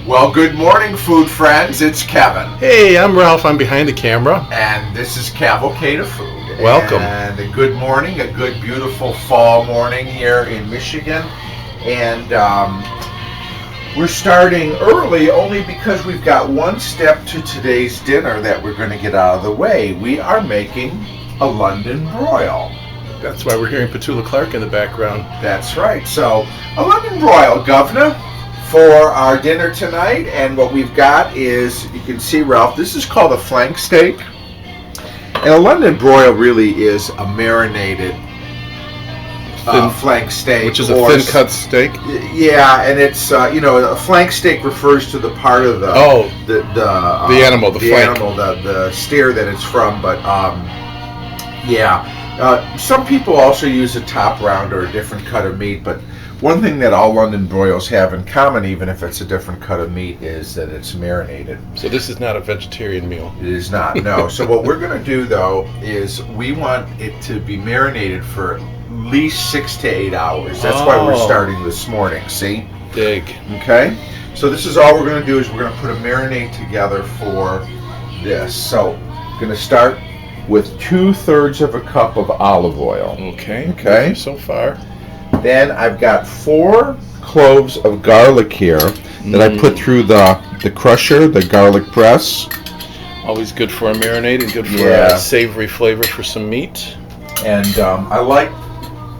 Well, good morning, food friends. It's Kevin. Hey, I'm Ralph. I'm behind the camera. And this is Cavalcade of Food. Welcome. And a good morning, a good, beautiful fall morning here in Michigan. And we're starting early only because we've got one step to today's dinner that we're going to get out of the way. We are making a London broil. That's why we're hearing Petula Clark in the background. That's right. So, a London broil, governor, for our dinner tonight. And what we've got is, you can see, Ralph, this is called a flank steak. And a London broil really is a marinated flank steak. Which is a thin cut steak? Yeah, and it's, a flank steak refers to the part of the animal, the flank. Animal, the steer that it's from. But, some people also use a top round or a different cut of meat, but one thing that all London broils have in common, even if it's a different cut of meat, is that it's marinated. So this is not a vegetarian meal. It is not, no. So what we're going to do, though, is we want it to be marinated for at least 6 to 8 hours. That's why we're starting this morning, see? Dig. Okay? So this is all we're going to do is we're going to put a marinade together for this. So I'm going to start with 2/3 of a cup of olive oil. Okay. So far. Then I've got 4 cloves of garlic here that I put through the crusher, the garlic press. Always good for a marinade and good for a savory flavor for some meat. And I like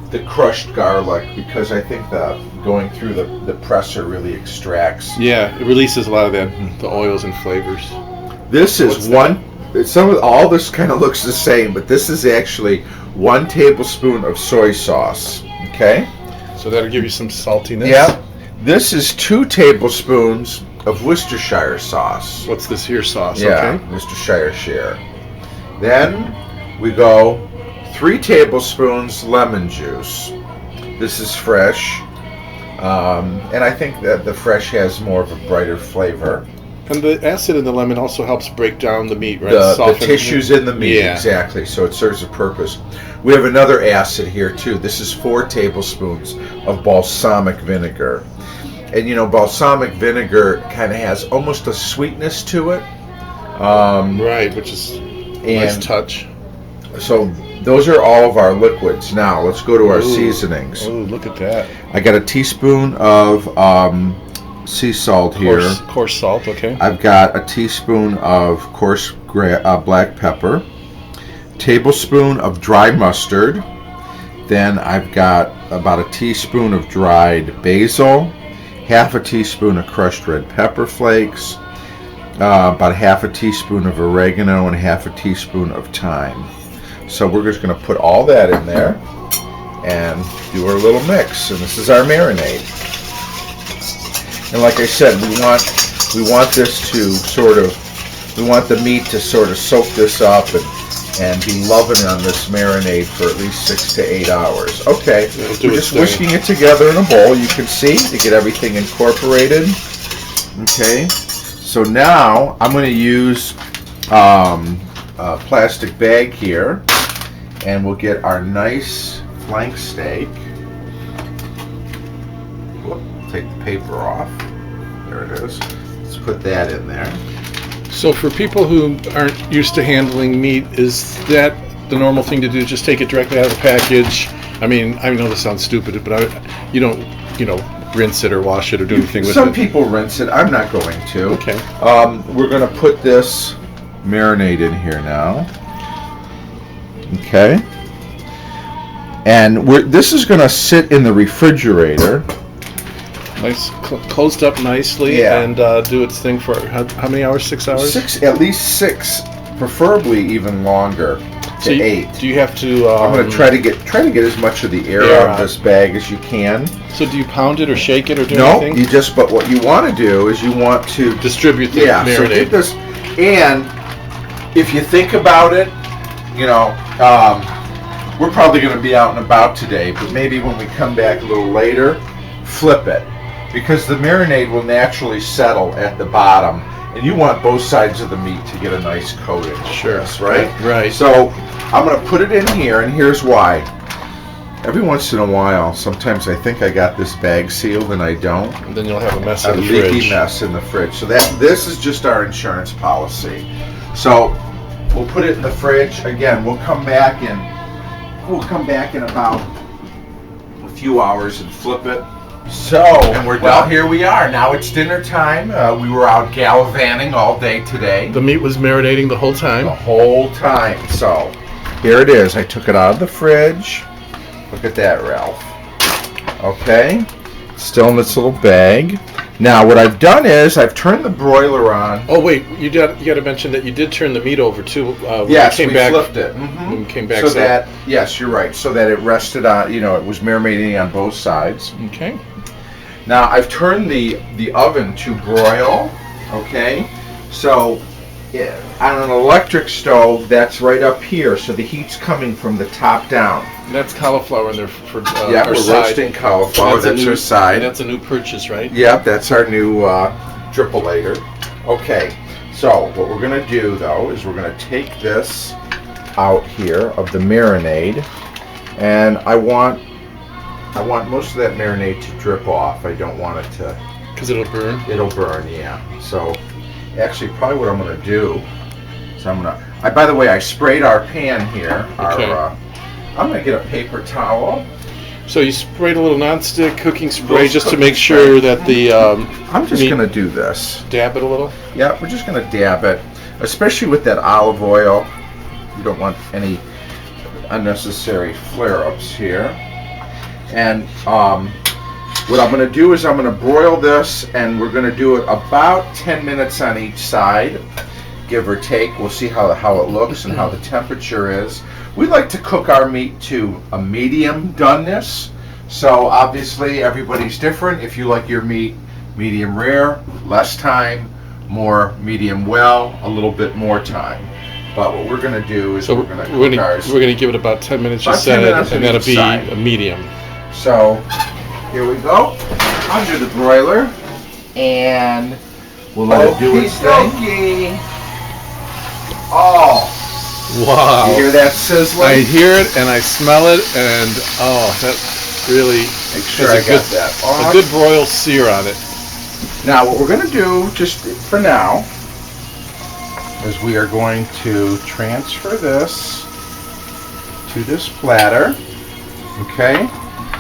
the crushed garlic because I think going through the presser really extracts. Yeah, it releases a lot of the oils and flavors. This is all this kind of looks the same, but this is actually 1 tablespoon of soy sauce. Okay? So that'll give you some saltiness? Yeah. This is 2 tablespoons of Worcestershire sauce. What's this here sauce? Yeah, Okay. Worcestershire. Then we go 3 tablespoons lemon juice. This is fresh. And I think that the fresh has more of a brighter flavor. And the acid in the lemon also helps break down the meat, right? The tissues in the meat, exactly. So it serves a purpose. We have another acid here too. This is 4 tablespoons of balsamic vinegar. And balsamic vinegar kind of has almost a sweetness to it. Right, which is a nice touch. So those are all of our liquids. Now let's go to our seasonings. Oh, look at that. I got a teaspoon of sea salt here. Coarse salt, okay. I've got a teaspoon of coarse black pepper, tablespoon of dry mustard. Then I've got about a teaspoon of dried basil, half a teaspoon of crushed red pepper flakes, about half a teaspoon of oregano, and half a teaspoon of thyme. So we're just going to put all that in there and do our little mix. And this is our marinade. And like I said, we want this to we want the meat to sort of soak this up and be loving on this marinade for at least 6 to 8 hours. Okay, we're just whisking it together in a bowl, you can see, to get everything incorporated. Okay, so now I'm going to use a plastic bag here, and we'll get our nice flank steak. Take the paper off. There it is. Let's put that in there. So for people who aren't used to handling meat, is that the normal thing to do? Just take it directly out of the package? I mean, I know this sounds stupid, but you don't, rinse it or wash it or do anything with it. Some people rinse it. I'm not going to. Okay. We're going to put this marinade in here now. Okay. And this is going to sit in the refrigerator. Nice, closed up nicely, and do its thing for how many hours? 6 hours? 6, at least 6, preferably even longer. To 8. Do you have to? I'm going to try to get as much of the air out of this bag as you can. So do you pound it or shake it or do anything? No, but what you want to do is you want to distribute the marinade. So keep this, and if you think about it, we're probably going to be out and about today, but maybe when we come back a little later, flip it. Because the marinade will naturally settle at the bottom, and you want both sides of the meat to get a nice coating. Sure. Right? Right. So I'm going to put it in here, and here's why. Every once in a while, sometimes I think I got this bag sealed and I don't. And then you'll have a mess A in the leaky fridge. mess in the fridge. So this is just our insurance policy. So we'll put it in the fridge. Again, we'll come back in about a few hours and flip it. So, and we're done. Here we are. Now it's dinner time. We were out gallivanting all day today. The meat was marinating the whole time. The whole time. So, here it is. I took it out of the fridge. Look at that, Ralph. Okay. Still in this little bag. Now, what I've done is I've turned the broiler on. Oh wait, you got to mention that you did turn the meat over too. Yes, we flipped it. Mm-hmm. When we came back. So that, yes, you're right. So that it rested on, it was marinating on both sides. Okay. Now I've turned the oven to broil. Okay. So on an electric stove, that's right up here. So the heat's coming from the top down. And that's cauliflower in there for yeah, our we're side. roasting cauliflower. That's our side. And that's a new purchase, right? Yep, that's our new drippolator. Okay, so what we're going to do, though, is we're going to take this out here of the marinade, and I want most of that marinade to drip off. I don't want it to... Because it'll burn? It'll burn, yeah. So, actually, probably what I'm going to do is by the way, I sprayed our pan here. Okay. I'm going to get a paper towel. So you sprayed a little nonstick cooking spray just to make sure that the I'm just going to do this. Dab it a little? Yeah, we're just going to dab it, especially with that olive oil. You don't want any unnecessary flare-ups here. And what I'm going to do is I'm going to broil this, and we're going to do it about 10 minutes on each side, give or take. We'll see how it looks and how the temperature is. We like to cook our meat to a medium doneness, so obviously everybody's different. If you like your meat medium rare, less time, more medium well, a little bit more time. But what we're going to do is we're going to give it about 10 minutes, you said, and that'll be a medium. So here we go, under the broiler, and we'll let it do its thing. Oh. Wow. You hear that sizzling? I hear it and I smell it, and that really make sure I got that off. A good broil sear on it. Now what we're going to do, just for now, is we are going to transfer this to this platter. Okay?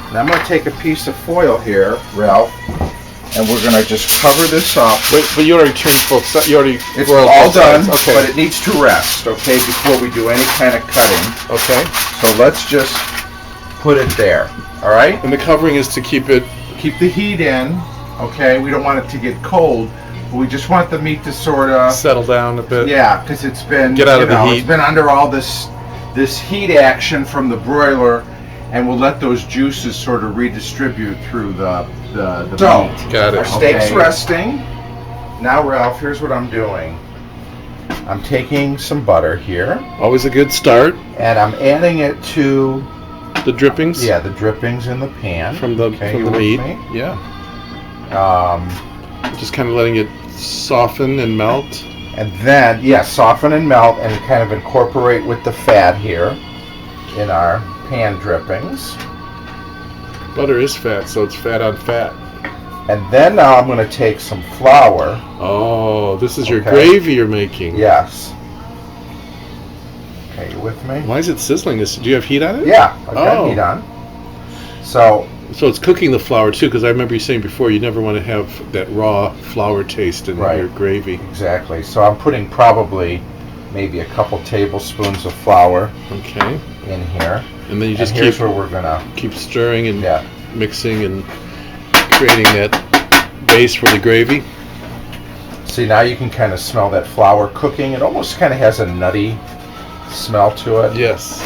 And I'm going to take a piece of foil here, Ralph, and we're going to just cover this up. But you already turned both sides. It's all done, okay. But it needs to rest, okay, before we do any kind of cutting. Okay. So let's just put it there, all right? And the covering is to keep the heat in, okay? We don't want it to get cold, but we just want the meat to sort of settle down a bit. Yeah, because it's been get out of the heat. It's been under all this heat action from the broiler, and we'll let those juices sort of redistribute through the meat. Got it. Our steak's resting. Now, Ralph, here's what I'm doing. I'm taking some butter here. Always a good start. And I'm adding it to the drippings. Yeah, the drippings in the pan from the meat. Yeah. Just kind of letting it soften and melt. And then, soften and melt, and kind of incorporate with the fat here in our pan drippings. Butter is fat, so it's fat on fat. And then now I'm going to take some flour. Oh, this is your gravy you're making. Yes. Okay, you with me? Why is it sizzling? Do you have heat on it? Yeah, I've got heat on. So it's cooking the flour too, because I remember you saying before you never want to have that raw flour taste in your gravy. Exactly. So I'm putting probably maybe a couple tablespoons of flour in here. And then you just here's where we're gonna keep stirring and mixing and creating that base for the gravy. See, now you can kind of smell that flour cooking. It almost kind of has a nutty smell to it. Yes.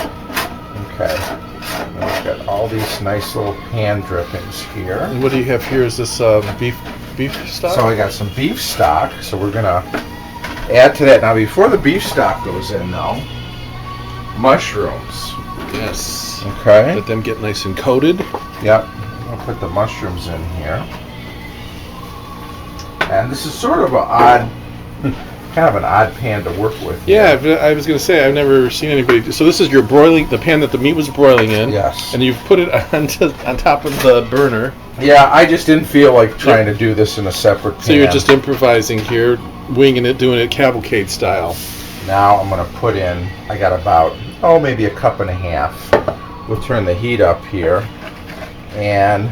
Okay. And we've got all these nice little pan drippings here. And what do you have here? Is this beef stock? So I got some beef stock. So we're gonna add to that. Now, before the beef stock goes in, though, mushrooms. Yes. Okay. Let them get nice and coated. Yep. I'll put the mushrooms in here. And this is sort of an odd kind of an odd pan to work with. Yeah, I was going to say, I've never seen anybody. So this is your broiling, the pan that the meat was broiling in. Yes. And you've put it on top of the burner. Yeah, I just didn't feel like trying to do this in a separate pan. So you're just improvising here, winging it, doing it Cavalcade style. Now I'm going to put in, I got about, maybe a cup and a half. We'll turn the heat up here. And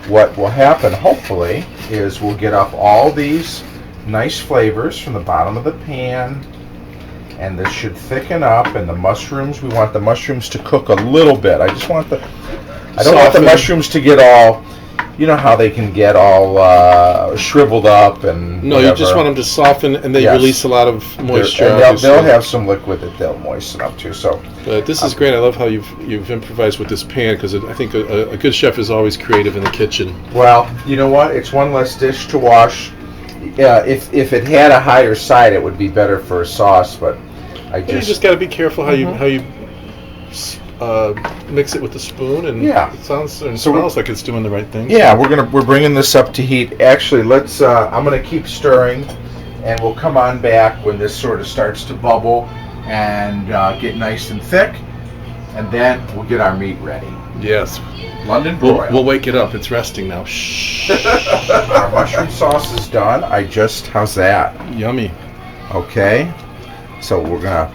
what will happen, hopefully, is we'll get up all these nice flavors from the bottom of the pan, and this should thicken up. And the mushrooms, we want the mushrooms to cook a little bit. I don't want the mushrooms to get all, you know how they can get all shriveled up and no, whatever. You just want them to soften, and they release a lot of moisture. They'll have some liquid that they'll moisten up to. So, but this is great. I love how you've improvised with this pan, because I think a good chef is always creative in the kitchen. Well, you know what? It's one less dish to wash. Yeah, if it had a higher side, it would be better for a sauce. But you just got to be careful how you mix it with the spoon, and it smells like it's doing the right thing. Yeah, we're bringing this up to heat. Actually, let's. I'm gonna keep stirring, and we'll come on back when this sort of starts to bubble and get nice and thick, and then we'll get our meat ready. Yes. London broil. We'll wake it up. It's resting now. Shh. Our mushroom sauce is done. How's that? Yummy. Okay. So we're gonna.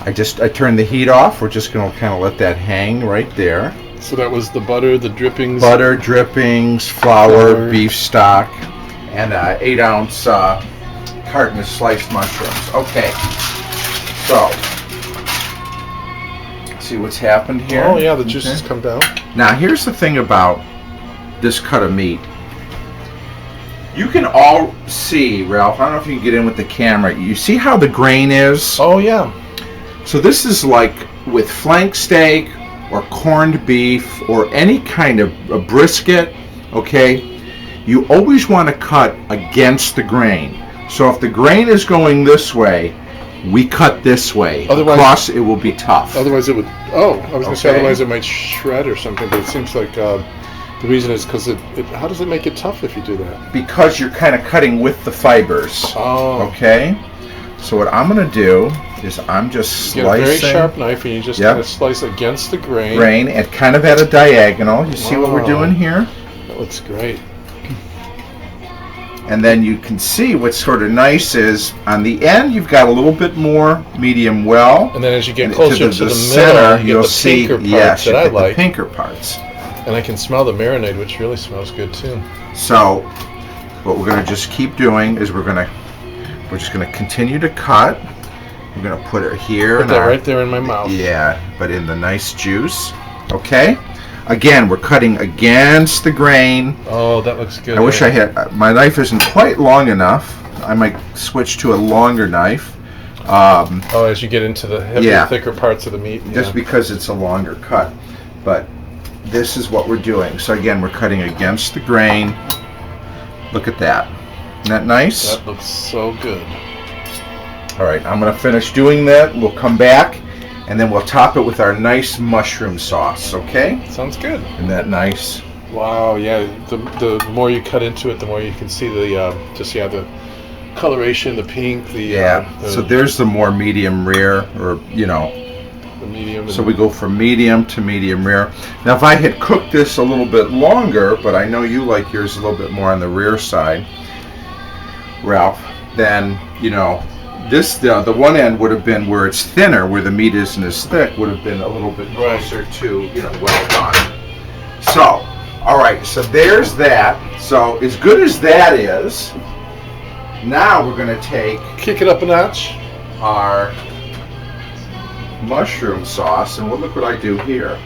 I turned the heat off. We're just gonna kind of let that hang right there. So that was the butter, the drippings. Butter, drippings, flour, beef stock, and an 8-ounce carton of sliced mushrooms. Okay. So. See what's happened here? Oh yeah, the juices come down. Now here's the thing about this cut of meat. You can all see, Ralph, I don't know if you can get in with the camera. You see how the grain is? Oh yeah. So this is like with flank steak or corned beef or any kind of a brisket, okay? You always want to cut against the grain. So if the grain is going this way, we cut this way. Otherwise, it will be tough. Otherwise, it would. Oh, I was going to say otherwise it might shred or something. But it seems like the reason is because it. How does it make it tough if you do that? Because you're kind of cutting with the fibers. Oh. Okay. So what I'm going to do is I'm just slicing. You get a very sharp knife and you just kind of slice against the grain. And kind of at a diagonal. You see what we're doing here? That looks great. And then you can see what's sort of nice is on the end you've got a little bit more medium well. And then as you get closer to the center, middle, you'll see the pinker parts that I like. The pinker parts. And I can smell the marinade, which really smells good too. So what we're going to just keep doing is we're just going to continue to cut. We're going to put it here. Put that right there in my mouth. Yeah, but in the nice juice. Okay. Again, we're cutting against the grain. Oh, that looks good. I wish I had. My knife isn't quite long enough. I might switch to a longer knife. As you get into the heavier, thicker parts of the meat. Just because it's a longer cut. But this is what we're doing. So again, we're cutting against the grain. Look at that. Isn't that nice? That looks so good. All right, I'm going to finish doing that. We'll come back. And then we'll top it with our nice mushroom sauce, okay? Sounds good. Isn't that nice? Wow, yeah. The more you cut into it, the more you can see the coloration, the pink, so there's the more medium rare, or the medium. So we go from medium to medium rare. Now, if I had cooked this a little bit longer, but I know you like yours a little bit more on the rear side, Ralph, then this the one end would have been where it's thinner, where the meat isn't as thick, would have been a little bit closer to well done. So, all right, so there's that. So as good as that is, now we're going to kick it up a notch. Our mushroom sauce, and look what I do here.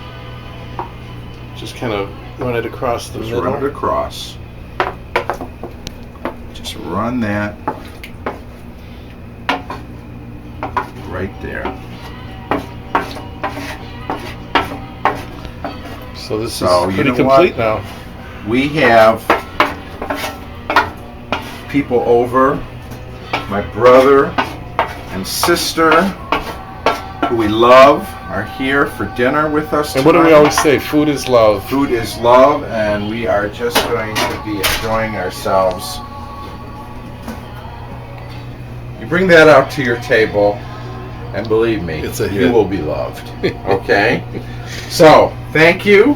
Just kind of run it across the middle. Run it across. Just run that. Right there. So this is pretty complete now. We have people over. My brother and sister, who we love, are here for dinner with us tonight. And what do we always say? Food is love. Food is love, and we are just going to be enjoying ourselves. You bring that out to your table, and believe me, It's a you hit. will be loved. Okay? So, thank you.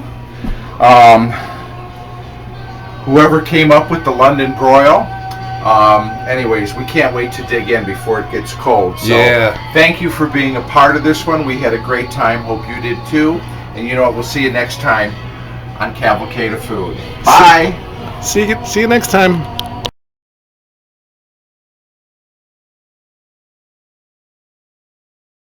Whoever came up with the London broil. Anyways, we can't wait to dig in before it gets cold. So, thank you for being a part of this one. We had a great time. Hope you did too. And you know what? We'll see you next time on Cavalcade of Food. Bye. See you next time.